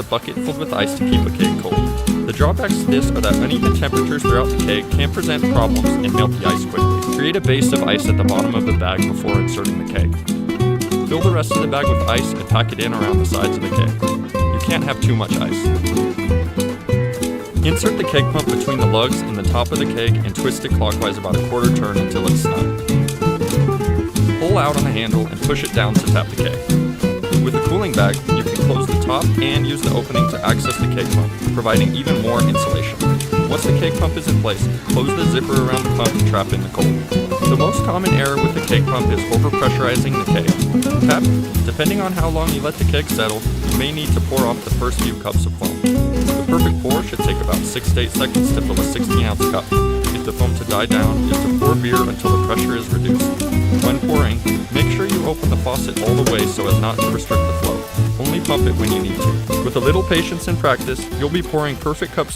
a bucket filled with ice to keep a keg cold. The drawbacks to this are that uneven temperatures throughout the keg can present problems and melt the ice quickly. Create a base of ice at the bottom of the bag before inserting the keg. Fill the rest of the bag with ice and pack it in around the sides of the keg. You can't have too much ice. Insert the keg pump between the lugs and the top of the keg and twist it clockwise about a quarter turn until it's snug. Pull out on the handle and push it down to tap the keg. With a cooling bag, you can close the top and use the opening to access the keg pump, providing even more insulation. Once the keg pump is in place, close the zipper around the pump to trap in the cold. The most common error with the keg pump is overpressurizing the keg. Depending on how long you let the keg settle, you may need to pour off the first few cups of foam. The perfect pour should take about 6 to 8 seconds to fill a 60-ounce cup. Get the foam to die down is to pour beer until the pressure is reduced. When pouring, make sure you open the faucet all the way so as not to restrict the flow. Only pump it when you need to. With a little patience and practice, you'll be pouring perfect cups